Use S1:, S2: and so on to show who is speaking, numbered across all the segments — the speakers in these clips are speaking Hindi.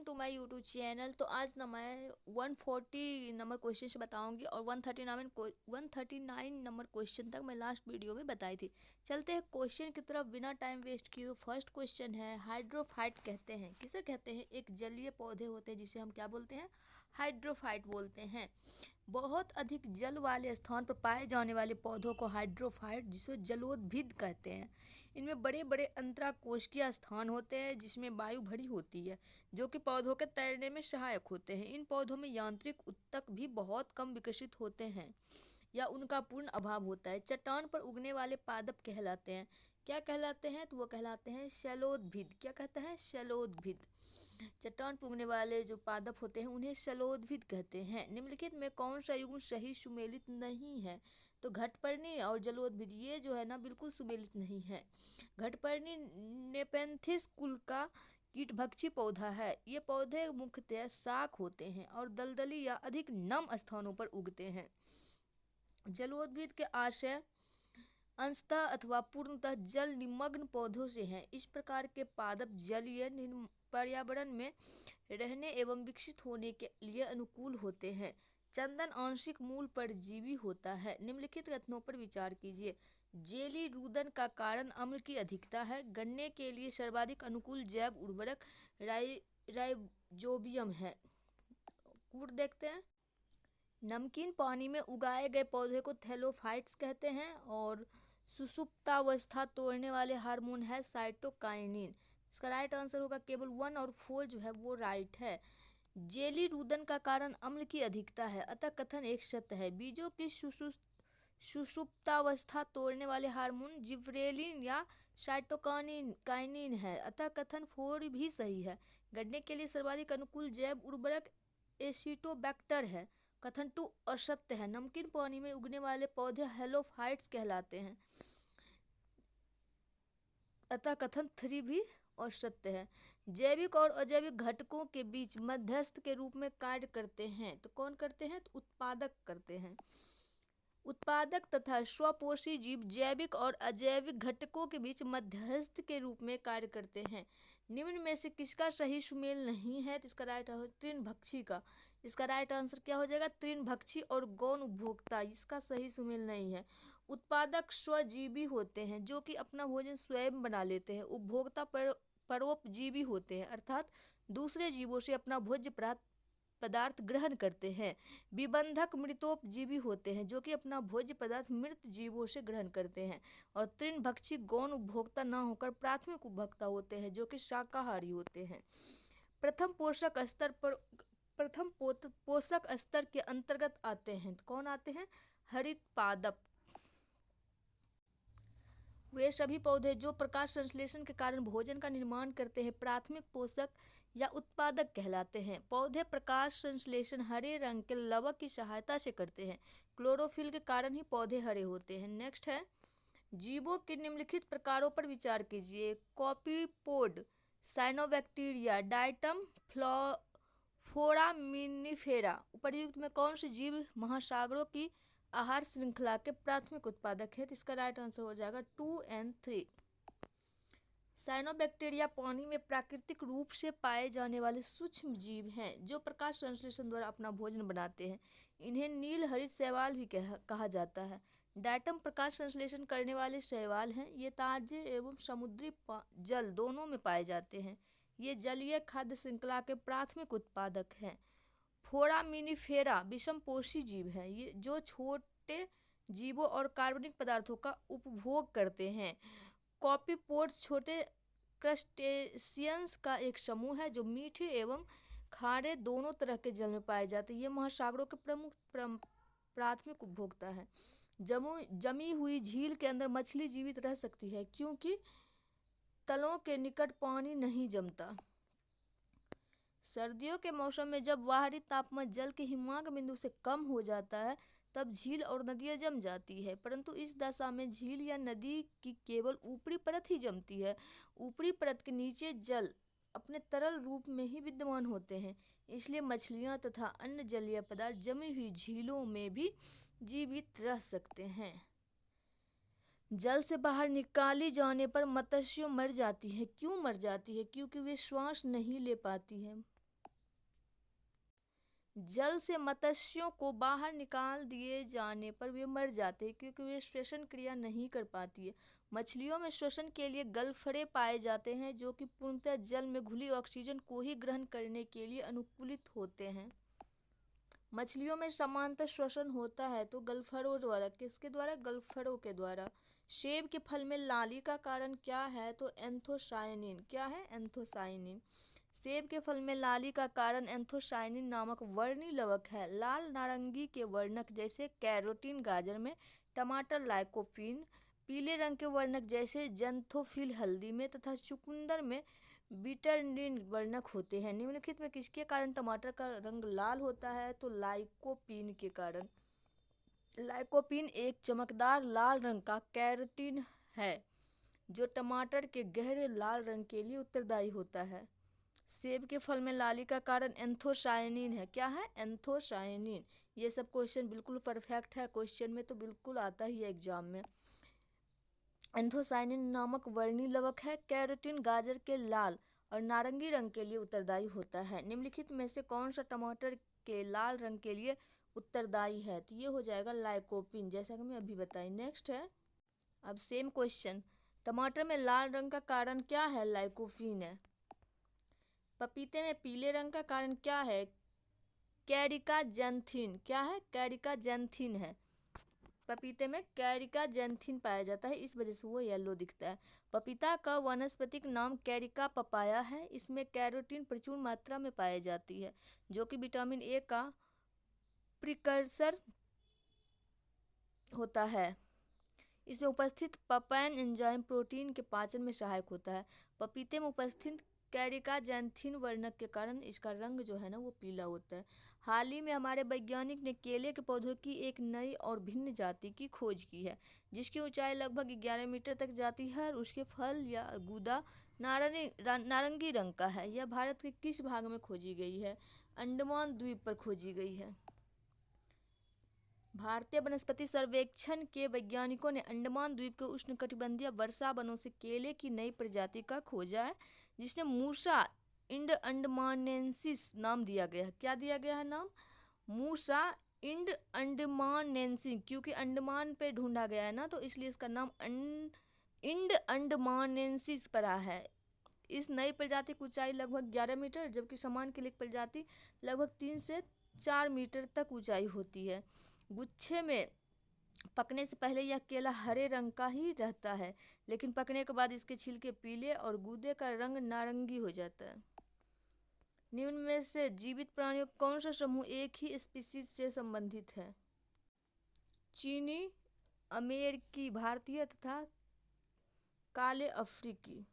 S1: To my YouTube channel. तो आज ना मैं 140 नंबर क्वेश्चन से बताऊंगी और 139 नंबर क्वेश्चन तक मैं लास्ट वीडियो में बताई थी। चलते हैं क्वेश्चन की तरफ बिना टाइम वेस्ट किए। फर्स्ट क्वेश्चन है, हाइड्रोफाइट कहते हैं किसे कहते हैं? एक जलीय पौधे होते हैं जिसे हम क्या बोलते हैं? हाइड्रोफाइट बोलते हैं। बहुत अधिक जल वाले स्थान पर पाए जाने वाले पौधों को हाइड्रोफाइट जिसे जलोद्भिद कहते हैं। इनमें बड़े बड़े अंतराकोशिकीय स्थान होते हैं जिसमें वायु भरी होती है, जो कि पौधों के तैरने में सहायक होते हैं। इन पौधों में यांत्रिक ऊतक भी बहुत कम विकसित होते हैं या उनका पूर्ण अभाव होता है। चट्टान पर उगने वाले पादप कहलाते हैं, क्या कहलाते हैं? तो वो कहलाते हैं शैलोद्भिद। क्या कहते हैं? शैलोद्भिद। चट्टान पर उगने वाले जो पादप होते हैं उन्हें शैलोद्भिद कहते हैं। निम्नलिखित में कौन सा युग्म सही सुमेलित नहीं है? तो घटपर्णी और जलोद्भिद ये जो है ना बिल्कुल सुमेलित नहीं है। घटपर्णी नेपेंथिस कुल का कीटभक्षी पौधा है। ये पौधे मुख्यतः शाक होते हैं और दलदली या अधिक नम स्थानों पर उगते हैं। जलोद्भिद के आशय अंशतः अथवा पूर्णतः जल निमग्न पौधों से हैं। इस प्रकार के पादप जलीय पर्यावरण में रहने एवं विकसित होने के लिए अनुकूल होते हैं। चंदन आंशिक मूल परजीवी होता है। निम्नलिखित कथनों पर विचार कीजिए। जेली रुदन का कारण अम्ल की अधिकता है। गन्ने के लिए सर्वाधिक अनुकूल जैव उर्वरक राइजोबियम है। कूट देखते हैं। नमकीन पानी में उगाए गए पौधे को थैलोफाइट्स कहते हैं और सुषुप्तावस्था तोड़ने वाले हार्मोन है साइटोकाइनिन। इसका राइट आंसर होगा केवल 1 और 4 जो है वो राइट है। जेली रुदन का कारण अम्ल की अधिकता है, अतः कथन एक सत्य है। बीजों की सुषुप्तावस्था तोड़ने वाले हार्मोन जिब्रेलिन या साइटोकाइनिन है, अतः कथन 4 भी सही है। गन्ने के लिए सर्वाधिक अनुकूल जैव उर्वरक एसिटोबैक्टर है, कथन 2 असत्य है। नमकीन पानी में उगने वाले पौधे हेलोफाइट्स कहलाते हैं, अतः कथन 3 भी असत्य है। जैविक और अजैविक घटकों के बीच मध्यस्थ के रूप में कार्य करते हैं। तो कौन करते हैं? तो उत्पादक करते हैं। उत्पादक तथा स्वपोषी जीव जैविक और अजैविक घटकों के बीच मध्यस्थ के रूप में कार्य करते हैं। निम्न में से किसका सही सुमेल नहीं है? तो इसका राइट आंसर तृणभक्षी का। इसका राइट आंसर क्या हो जाएगा? तृणभक्षी और गौण उपभोक्ता, इसका सही सुमेल नहीं है। उत्पादक स्वजीवी होते हैं जो कि अपना भोजन स्वयं बना लेते हैं। उपभोक्ता परोपजीवी होते हैं अर्थात दूसरे जीवों से अपना भोज्य पदार्थ ग्रहण करते हैं। विबंधक मृतोपजीवी होते हैं जो कि अपना भोज्य पदार्थ मृत जीवों से ग्रहण करते हैं। और तृणभक्षी गौण उपभोक्ता न होकर प्राथमिक उपभोक्ता होते हैं जो कि शाकाहारी होते हैं। प्रथम पोषक स्तर के अंतर्गत आते हैं। कौन आते हैं? हरित पादप। वे सभी पौधे जो प्रकाश संश्लेषण के कारण भोजन का निर्माण करते हैं प्राथमिक पोषक या उत्पादक कहलाते हैं। पौधे प्रकाश संश्लेषण हरे रंग के लवक की सहायता से करते हैं। क्लोरोफिल के कारण ही पौधे हरे होते हैं। नेक्स्ट है, जीवों के निम्नलिखित प्रकारों पर विचार कीजिए। कॉपीपोड, साइनोबैक्टीरिया, डाइटम, फोरामिनिफेरा। उपर्युक्त में कौन से जीव महासागरों की आहार श्रृंखला के प्राथमिक उत्पादक है? तो इसका राइट आंसर हो जाएगा 2 और 3। साइनोबैक्टीरिया पानी में प्राकृतिक रूप से पाए जाने वाले सूक्ष्म जीव हैं जो प्रकाश संश्लेषण द्वारा अपना भोजन बनाते हैं। इन्हें नील हरित शैवाल भी कहा जाता है। डाइटम प्रकाश संश्लेषण करने वाले शैवाल हैं। ये ताजे एवं समुद्री जल दोनों में पाए जाते हैं। ये जलीय खाद्य श्रृंखला के प्राथमिक उत्पादक हैं। फोरामिनिफेरा विषमपोषी जीव हैं, ये जो छोटे जीवों और कार्बनिक पदार्थों का उपभोग करते हैं। कॉपीपोड्स छोटे क्रस्टेशियंस का एक समूह है जो मीठे एवं खारे दोनों तरह के जल में पाए जाते हैं। ये महासागरों के प्रमुख प्राथमिक उपभोक्ता है। जमी हुई झील के अंदर मछली जीवित रह सकती है क्योंकि तलों के निकट पानी नहीं जमता। सर्दियों के मौसम में जब बाहरी तापमान जल के हिमांक बिंदु से कम हो जाता है तब झील और नदियां जम जाती है, परंतु इस दशा में झील या नदी की केवल ऊपरी परत ही जमती है। ऊपरी परत के नीचे जल अपने तरल रूप में ही विद्यमान होते हैं, इसलिए मछलियां तथा अन्य जलीय पदार्थ जमी हुई झीलों में भी जीवित रह सकते हैं। जल से बाहर निकाली जाने पर मत्स्य मर जाती है। क्यों मर जाती है? क्योंकि वे श्वास नहीं ले पाती है। जल से मत्स्यों को बाहर निकाल दिए जाने पर वे मर जाते हैं क्योंकि वे श्वसन क्रिया नहीं कर पाती है। मछलियों में श्वसन के लिए गलफड़े पाए जाते हैं जो कि पूर्णतः जल में घुली ऑक्सीजन को ही ग्रहण करने के लिए अनुकूलित होते हैं। मछलियों में समांतर श्वसन होता है तो गलफड़ों द्वारा। किसके द्वारा? गलफड़ों के द्वारा। सेब के फल में लाली का कारण क्या है? तो एंथोसायनिन। क्या है? एंथोसायनिन। सेब के फल में लाली का कारण एंथोसायनिन नामक वर्णी लवक है। लाल नारंगी के वर्णक जैसे कैरोटीन गाजर में, टमाटर लाइकोपीन, पीले रंग के वर्णक जैसे जंथोफिल हल्दी में तथा चुकंदर में बिटरनिन वर्णक होते हैं। निम्नलिखित में किसके कारण टमाटर का रंग लाल होता है? तो लाइकोपीन के कारण। लाइकोपीन एक चमकदार लाल रंग का कैरोटीन है जो टमाटर के गहरे लाल रंग के लिए उत्तरदायी होता है। सेब के फल में लाली का कारण एंथोसायनिन है। क्या है? एंथोसायनिन। ये सब क्वेश्चन बिल्कुल परफेक्ट है, क्वेश्चन में तो बिल्कुल आता ही है एग्जाम में। एंथोसायनिन नामक वर्णी लवक है। कैरोटीन गाजर के लाल और नारंगी रंग के लिए उत्तरदायी होता है। निम्नलिखित में से कौन सा टमाटर के लाल रंग के लिए उत्तरदायी है? तो ये हो जाएगा लाइकोपीन, जैसा कि मैं अभी बताई। नेक्स्ट है, अब सेम क्वेश्चन, टमाटर में लाल रंग का कारण क्या है? लाइकोपीन है। पपीते में पीले रंग का कारण क्या है? कैरिका जैंथिन। क्या है? कैरिका जैंथिन है। पपीते में कैरिका जैंथिन पाया जाता है, इस वजह से वो येलो दिखता है। पपीता का वानस्पतिक नाम कैरिका पपाया है। इसमें कैरोटीन प्रचुर मात्रा में पाई जाती है जो कि विटामिन ए का प्रिकर्सर होता है। इसमें उपस्थित पपैन एंजाइम प्रोटीन के पाचन में सहायक होता है। पपीते में उपस्थित कैरिका जैंथिन वर्णक के कारण इसका रंग जो है ना वो पीला होता है। हाल ही में हमारे वैज्ञानिक ने केले के पौधों की एक नई और भिन्न जाति की खोज की है जिसकी ऊंचाई लगभग 11 मीटर तक जाती है और उसके फल या गूदा नारंगी रंग का है। यह भारत के किस भाग में खोजी गई है? अंडमान द्वीप पर खोजी गई है। भारतीय वनस्पति सर्वेक्षण के वैज्ञानिकों ने अंडमान द्वीप के उष्णकटिबंधीय वर्षा वनों से केले की नई प्रजाति का खोजा है जिसने मूसा इंड अंडमानेंसिस नाम दिया गया है। क्या दिया गया है नाम? मूसा इंड अंडमानेंसिस, क्योंकि अंडमान पे ढूंढा गया है ना तो इसलिए इसका नाम इंड अंडमानेंसिस पड़ा है। इस नई प्रजाति की ऊंचाई लगभग 11 मीटर जबकि समान केले की प्रजाति लगभग 3 से 4 मीटर तक ऊंचाई होती है। गुच्छे में पकने से पहले यह केला हरे रंग का ही रहता है लेकिन पकने के बाद इसके छिलके पीले और गूदे का रंग नारंगी हो जाता है। निम्न में से जीवित प्राणियों का कौन सा समूह एक ही स्पीशीज से संबंधित है? चीनी, अमेरिकी, भारतीय तथा काले अफ्रीकी।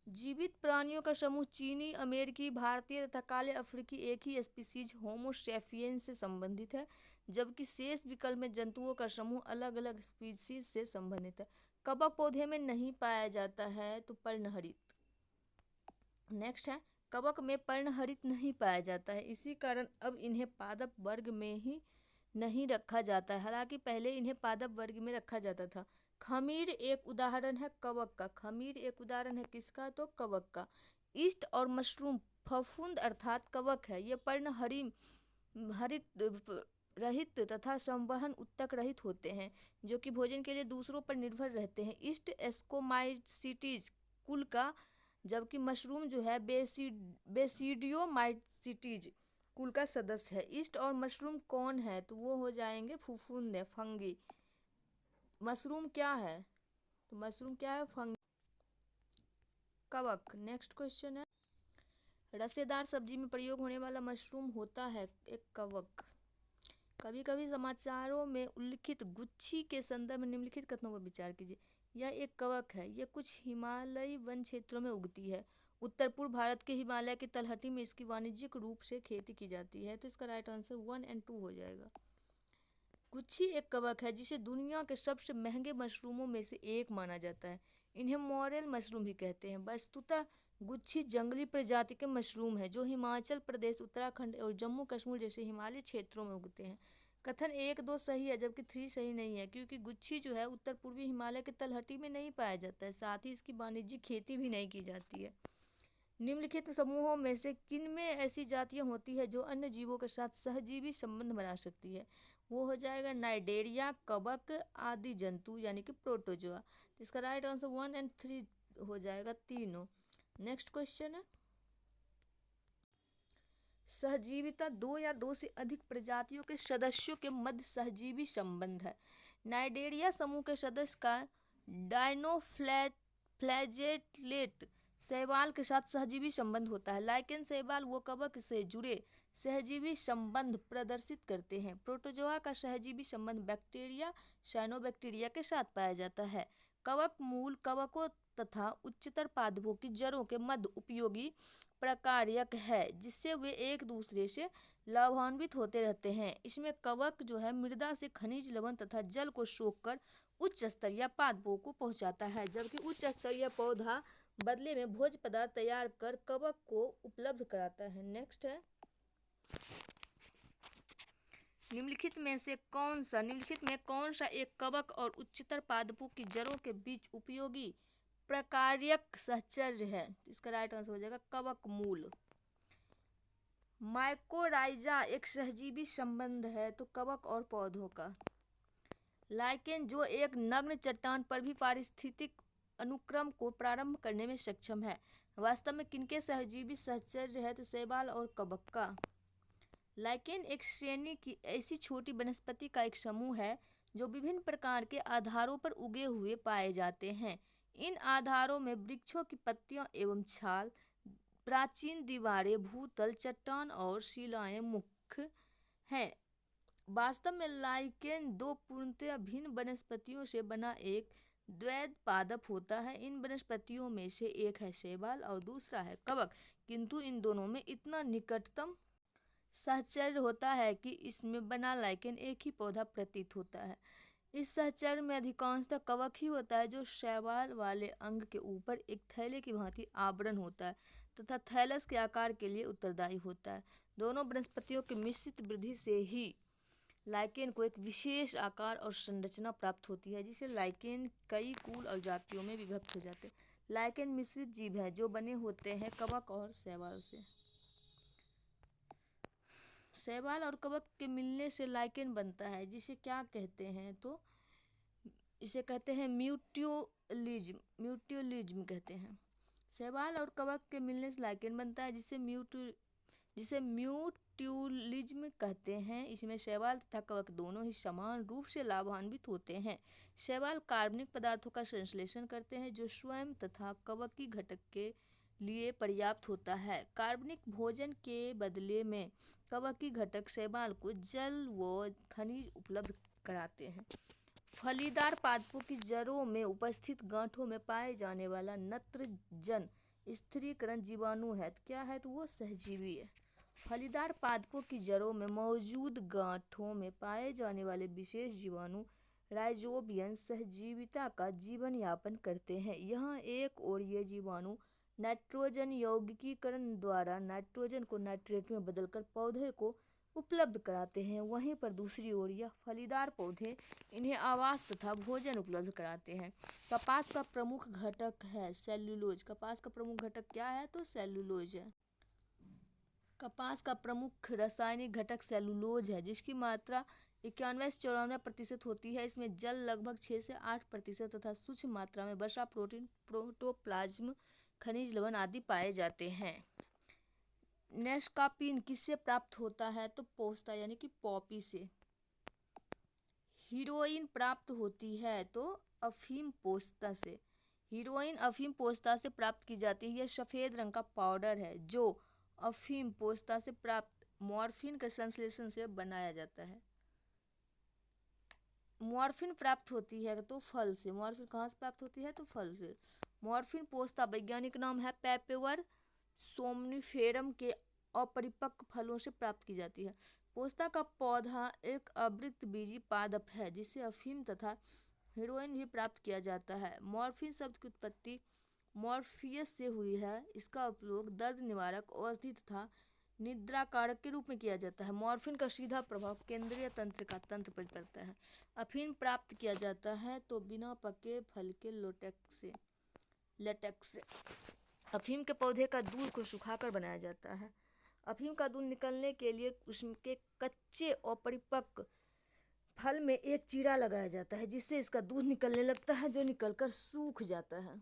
S1: जीवित प्राणियों का समूह चीनी, अमेरिकी, भारतीय तथा काले अफ्रीकी एक ही स्पीशीज होमो सेपियंस से संबंधित है जबकि शेष विकल्प में जंतुओं का समूह अलग अलग स्पीशीज से संबंधित है। कवक पौधे में नहीं पाया जाता है तो पर्णहरित। नेक्स्ट है, कवक में पर्णहरित नहीं पाया जाता है, इसी कारण अब इन्हें पादप वर्ग में ही नहीं रखा जाता है, हालांकि पहले इन्हें पादप वर्ग में रखा जाता था। खमीर एक उदाहरण है कवक का। खमीर एक उदाहरण है किसका? तो कवक का। ईस्ट और मशरूम फफूंद अर्थात कवक है। ये हरित रहित तथा संवहन उत्तक रहित होते हैं जो कि भोजन के लिए दूसरों पर निर्भर रहते हैं। ईस्ट एस्कोमाइसीटीज कुल का जबकि मशरूम जो है बेसिडियोमाइसीटीज कुल का सदस्य है। ईस्ट और मशरूम कौन है? तो वो हो जाएंगे फफूंद, फंगी। मशरूम क्या है? तो मशरूम क्या है? फंगी, कवक। नेक्स्ट क्वेश्चन है, रसेदार सब्जी में प्रयोग होने वाला मशरूम होता है एक कवक। कभी कभी समाचारों में उल्लिखित गुच्छी के संदर्भ में निम्नलिखित कथनों पर विचार कीजिए। यह एक कवक है। यह कुछ हिमालयी वन क्षेत्रों में उगती है। उत्तर पूर्व भारत के हिमालय की तलहटी में इसकी वाणिज्यिक रूप से खेती की जाती है। तो इसका राइट आंसर 1 और 2 हो जाएगा। गुच्छी एक कवक है जिसे दुनिया के सबसे महंगे मशरूमों में से एक माना जाता है। इन्हें मॉरेल मशरूम भी कहते हैं। वस्तुतः गुच्छी जंगली प्रजाति के मशरूम है जो हिमाचल प्रदेश, उत्तराखंड और जम्मू कश्मीर जैसे हिमालयी क्षेत्रों में उगते हैं। कथन 1, 2 सही है जबकि 3 सही नहीं है क्योंकि गुच्छी जो है उत्तर पूर्वी हिमालय के तलहटी में नहीं पाया जाता है, साथ ही इसकी वाणिज्यिक खेती भी नहीं की जाती है। निम्नलिखित समूहों में से किन में ऐसी जातियां होती है जो अन्य जीवों के साथ सहजीवी संबंध बना सकती है? वो हो जाएगा नाइडेरिया, कवक आदि जंतु यानी कि प्रोटोजोआ। तो इसका राइट आंसर 1 और 3 हो जाएगा, तीनों। नेक्स्ट क्वेश्चन है, सहजीविता दो या दो से अधिक प्रजातियों के सदस्यों के मध्य सहजीवी संबंध है। नाइडेरिया समूह के सदस्य का डायनोफ्लैजेलेट शैवाल के साथ सहजीवी संबंध होता है। लाइकेन शैवाल व कवक से जुड़े सहजीवी संबंध प्रदर्शित करते हैं। प्रोटोजोआ का सहजीवी संबंध बैक्टीरिया, साइनोबैक्टीरिया के साथ पाया जाता है। कवक मूल कवकों तथा उच्चतर पादपों की जड़ों के मध्य उपयोगी प्रकारक है, जिससे वे एक दूसरे से लाभान्वित होते रहते हैं। इसमें कवक जो है मृदा से खनिज लवण तथा जल को सोखकर उच्च स्तरीय पादपों को पहुंचाता है, जबकि उच्च स्तरीय पौधा बदले में भोज्य पदार्थ तैयार कर कवक को उपलब्ध कराता है। नेक्स्ट है, निम्नलिखित में कौन सा एक कवक और उच्चतर पादपों की जड़ों के बीच उपयोगी प्रकारक सहचर्य है? इसका राइट आंसर हो जाएगा कवक मूल। माइकोराइजा एक सहजीवी संबंध है तो कवक और पौधों का। लाइकेन जो एक नग्न चट्टान पर भी पारिस्थितिक अनुक्रम को प्रारंभ करने में सक्षम है। वास्तव में किनके सहजीवी सहचर्य है? तो शैवाल और कवक का। लाइकेन एक श्रेणी की ऐसी छोटी वनस्पति का एक समूह है जो विभिन्न प्रकार के आधारों पर उगे हुए पाए जाते हैं। इन आधारों में वृक्षों की पत्तियां एवं छाल, प्राचीन दीवारें, भूतल, चट्टान और शिलाएं मुख्य हैं। वास्तव में लाइकेन दो पूर्णतः भिन्न वनस्पतियों से बना एक द्वैध पादप होता है। इन वनस्पतियों में से एक है शैवाल और दूसरा है कवक, किंतु इन दोनों में इतना निकटतम सहचर्य होता है कि इसमें बना लाइकेन एक ही पौधा प्रतीत होता है। इस सहचर्य में अधिकांशतः कवक ही होता है, जो शैवाल वाले अंग के ऊपर एक थैले की भांति आवरण होता है तथा थैलस के आकार के लिए उत्तरदायी होता है। दोनों वनस्पतियों की मिश्रित वृद्धि से ही लाइकेन को एक विशेष आकार और संरचना प्राप्त होती है, जिसे लाइकेन कई कुल और जातियों में विभक्त हो जाते हैं। लाइकेन मिश्रित जीव है जो बने होते हैं कवक और शैवाल से। शैवाल और कवक के मिलने से लाइकेन बनता है, जिसे क्या कहते हैं? तो इसे कहते हैं म्यूट्यूलिज्म कहते हैं। शैवाल और कवक के मिलने से लाइकेन बनता है, जिसे म्यूट्यूलिज्म कहते हैं। इसमें शैवाल तथा कवक दोनों ही समान रूप से लाभान्वित होते हैं। शैवाल कार्बनिक पदार्थों का संश्लेषण करते हैं, जो स्वयं तथा कवकी घटक के लिए पर्याप्त होता है। कार्बनिक भोजन के बदले में कवकी घटक शैवाल को जल व खनिज उपलब्ध कराते हैं। फलीदार पादपों की जड़ों में उपस्थित गांठों में पाए जाने वाला नत्रजन स्थिरीकरण जीवाणु है। क्या है? तो वो सहजीवी है। फलीदार पादपों की जड़ों में मौजूद गांठों में पाए जाने वाले विशेष जीवाणु राइजोबियम सहजीविता का जीवन यापन करते हैं। यहाँ एक और ये जीवाणु नाइट्रोजन यौगिकीकरण द्वारा नाइट्रोजन को नाइट्रेट में बदलकर पौधे को उपलब्ध कराते हैं। वहीं पर दूसरी ओर यह फलीदार पौधे इन्हें आवास तथा भोजन उपलब्ध कराते हैं। कपास का प्रमुख घटक है सेल्यूलोज। कपास का प्रमुख घटक क्या है? तो सेल्यूलोज है। कपास का प्रमुख रासायनिक घटक सेल्यूलोज है, जिसकी मात्रा 91 से 94% होती है। इसमें जल लगभग 6 से 8% तथा सूक्ष्म मात्रा में वसा, प्रोटीन, प्रोटोप्लाज्म, खनिज लवण आदि पाए जाते हैं। नेस्काफीन किससे प्राप्त होता है? तो पोस्ता यानी कि पॉपी से। हीरोइन प्राप्त होती है तो अफीम पोस्ता से। हीरोइन अफीम पोस्ता से प्राप्त की जाती है। यह सफ़ेद रंग का पाउडर है जो अफीम पोस्ता से प्राप्त मॉर्फिन के संश्लेषण से बनाया जाता है। मॉर्फिन प्राप्त होती है तो फल से। मॉर्फिन कहाँ से प्राप्त होती है? तो फल से। मॉर्फिन पोस्ता वैज्ञानिक नाम है पेपेवर सोमनिफेरम के अपरिपक्व फलों से प्राप्त की जाती है। पोस्ता का पौधा एक आवृतबीजी पादप है, जिसे अफीम तथा हेरोइन भी प्राप्त किया जाता है। मॉर्फिन शब्द की उत्पत्ति मॉर्फियस से हुई है। इसका उपयोग दर्द निवारक, औषधि तथा निद्राकारक के रूप में किया जाता है। मॉर्फिन का सीधा प्रभाव केंद्रीय तंत्रिका तंत्र पर पड़ता है। अफीम प्राप्त किया जाता है तो बिना पके फल के लेटेक्स से। अफीम के पौधे का दूध को सुखाकर बनाया जाता है। अफीम का दूध निकलने के लिए उसके कच्चे और परिपक्व फल में एक चीरा लगाया जाता है, जिससे इसका दूध निकलने लगता है, जो निकलकर सूख जाता है।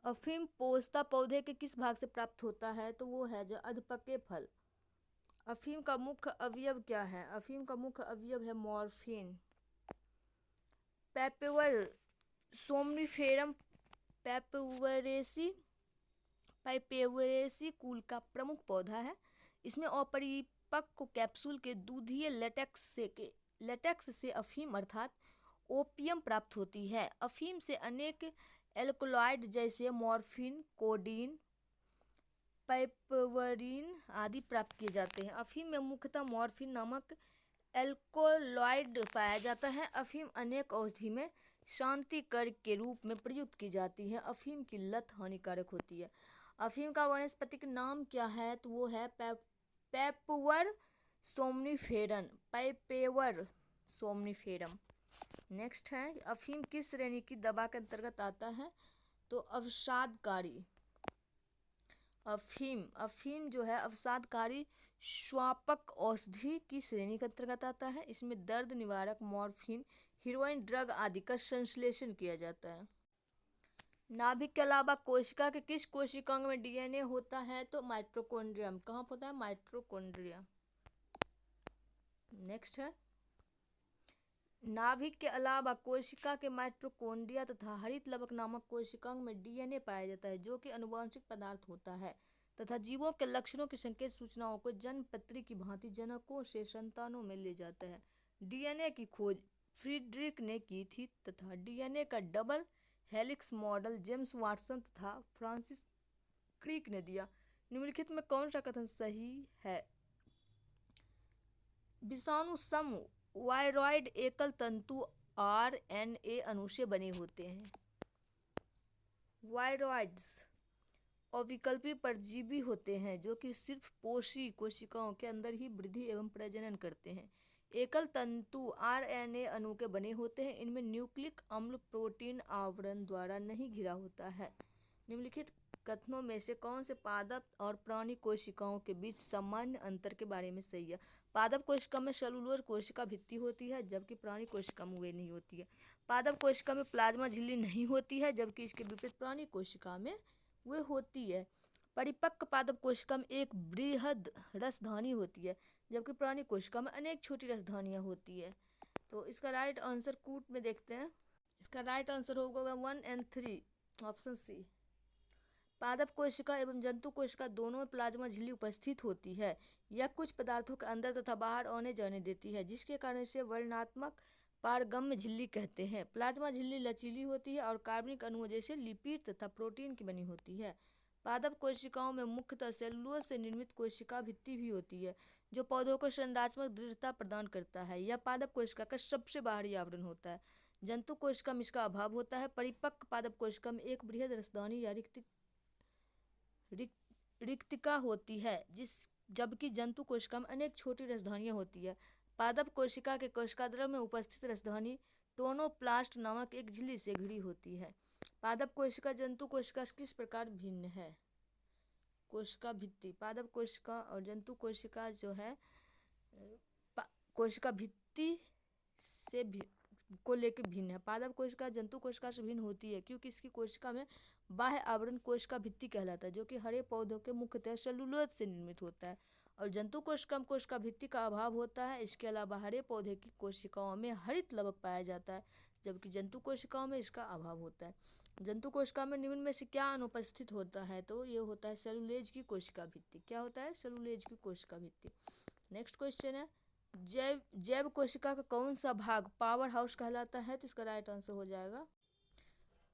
S1: अफीम पोस्ता पौधे के किस भाग से प्राप्त होता है? तो वो है जो अधपके फल। अफीम का मुख्य अवयव क्या है? अफीम का मुख्य अवयव है मॉर्फिन। पेपेवर सोमनिफेरम पेपेवरेसी कुल का प्रमुख पौधा है। इसमें अपरिपक्व कैप्सूल के दूधिये लेटेक्स से अफीम अर्थात ओपियम प्राप्त होती है। अफीम से अनेक एल्कलॉइड जैसे मॉर्फिन, कोडीन, पैपवरीन आदि प्राप्त किए जाते हैं। अफीम में मुख्यतः मॉर्फिन नामक एल्कोलॉइड पाया जाता है। अफीम अनेक औषधि में शांतिकर के रूप में प्रयुक्त की जाती है। अफीम की लत हानिकारक होती है। अफीम का वानस्पतिक नाम क्या है? तो वो है पेपवर सोमनिफेरम। नेक्स्ट है, अफीम किस श्रेणी की दवा के अंतर्गत आता है? तो अवसादकारी। अफीम जो है अवसादकारी स्वापक औषधि की श्रेणी के अंतर्गत आता है। इसमें दर्द निवारक, मॉर्फिन, हीरोइन ड्रग आदि का संश्लेषण किया जाता है। नाभिक के अलावा कोशिका के किस कोशिकांग में डीएनए होता है? तो माइटोकॉन्ड्रिया। कहाँ होता है? माइटोकॉन्ड्रिया। नेक्स्ट है, नाभिक के अलावा कोशिका के माइटोकॉन्ड्रिया तथा हरित लवक नामक कोशिकांग में डीएनए पाया जाता है, जो कि आनुवंशिक पदार्थ होता है तथा जीवों के लक्षणों की संकेत सूचनाओं को जन्मपत्री की भांति जनकों से संतानों में ले जाता है। डीएनए की खोज फ्रीडरिक ने की थी तथा डीएनए का double helix model James Watson तथा फ्रांसिस क्रिक ने दिया। निम्नलिखित में कौन सा कथन सही है? विषाणु समूह वायरॉइड एकल तंतु आरएनए अणु से बने होते हैं। वायरॉइड्स अविकल्पी परजीवी होते हैं, जो कि सिर्फ पोषी कोशिकाओं के अंदर ही वृद्धि एवं प्रजनन करते हैं। एकल तंतु आरएनए अणु के बने होते हैं। इनमें न्यूक्लिक अम्ल प्रोटीन आवरण द्वारा नहीं घिरा होता है। निम्नलिखित कथनों में से कौन से पादप और प्राणी कोशिकाओं के बीच सामान्य अंतर के बारे में सही है? पादप कोशिका में सेलुलोज कोशिका भित्ति होती है, जबकि प्राणी कोशिका में वे नहीं होती है। पादप कोशिका में प्लाज्मा झिल्ली नहीं होती है, जबकि इसके विपरीत प्राणी कोशिका में वे होती है। परिपक्व पादप कोशिका में एक बृहद रसधानी होती है, जबकि प्राणी कोशिका में अनेक छोटी रसधानियां होती है। तो इसका राइट आंसर कूट में देखते हैं। इसका राइट आंसर होगा 1 और 3, ऑप्शन सी। पादप कोशिका एवं जंतु कोशिका दोनों में प्लाज्मा झिल्ली उपस्थित होती है। यह कुछ पदार्थों के अंदर तथा बाहर आने जाने देती है, जिसके कारण इसे वर्णनात्मक पारगम्य झिल्ली कहते हैं। प्लाज्मा झिल्ली लचीली होती है और कार्बनिक अणुओं जैसे लिपिड तथा प्रोटीन की बनी होती है। पादप कोशिकाओं में मुख्यतः सेलुलोज से निर्मित कोशिका भित्ति भी होती है, जो पौधों को संरचनात्मक दृढ़ता प्रदान करता है। यह पादप कोशिका का सबसे बाहरी आवरण होता है। जंतु कोशिका में इसका अभाव होता है। परिपक्व पादप कोशिका में एक बृहद रसदानी या रिक्तिका होती है, जबकि जंतु कोशिका में अनेक छोटी रसधानियां होती है। पादप कोशिका के कोशिकाद्रव्य में उपस्थित रसधानी टोनोप्लास्ट नामक एक झिल्ली से घिरी होती है। पादप कोशिका जंतु कोशिका से किस प्रकार भिन्न है? कोशिका भित्ति। पादप कोशिका और जंतु कोशिका जो है कोशिका भित्ति से को लेकर भिन्न है। पादप कोशिका जंतु कोशिका से भिन्न होती है क्योंकि इसकी कोशिका में बाह्य आवरण कोशिका भित्ति कहलाता है, जो कि हरे पौधों के मुख्यतः सेलुलोज से निर्मित होता है। और जंतु कोशिका में कोशिका भित्ति का अभाव होता है। इसके अलावा हरे पौधे की कोशिकाओं में हरित लवक पाया जाता है, जबकि जंतु कोशिकाओं में इसका अभाव होता है। जंतु कोशिका में निम्न में से क्या अनुपस्थित होता है? तो ये होता है सेलुलोज की कोशिका भित्ति। क्या होता है? सेलुलोज की कोशिका भित्ति। नेक्स्ट क्वेश्चन है, जैव कोशिका का कौन सा भाग पावर हाउस कहलाता है? तो इसका राइट आंसर हो जाएगा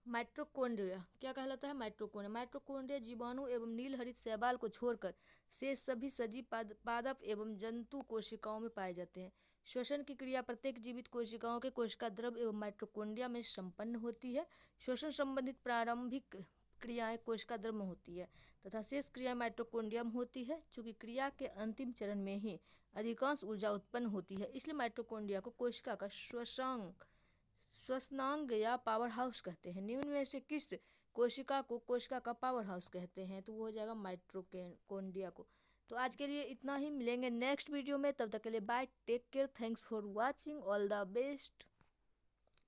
S1: माइटोकॉन्ड्रिया। क्या कहलाता है? माइटोकॉन्ड्रिया। माइटोकॉन्ड्रिया जीवाणु एवं नील हरित शैवाल को छोड़कर शेष सभी सजीव पादप एवं जंतु कोशिकाओं में पाए जाते हैं। श्वसन की क्रिया प्रत्येक जीवित कोशिकाओं के कोशिका द्रव्य एवं माइटोकॉन्ड्रिया में संपन्न होती है। श्वसन संबंधित प्रारंभिक क्रियाएं कोशिका द्रव्य में होती है तथा शेष क्रिया माइटोकॉन्ड्रिया में होती है। चूंकि क्रिया के अंतिम चरण में ही अधिकांश ऊर्जा उत्पन्न होती है, इसलिए माइटोकॉन्ड्रिया को कोशिका का श्वसनांग या पावर हाउस कहते हैं। निम्न में से किस कोशिका का पावर हाउस कहते हैं, तो वो हो जाएगा माइटोकॉन्ड्रिया को। तो आज के लिए इतना ही, मिलेंगे नेक्स्ट वीडियो में, तब तक के लिए bye, take care, thanks for watching, all the best.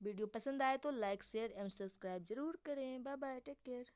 S1: Video पसंद आए तो लाइक शेयर एंड सब्सक्राइब जरूर करें। Bye bye, take care.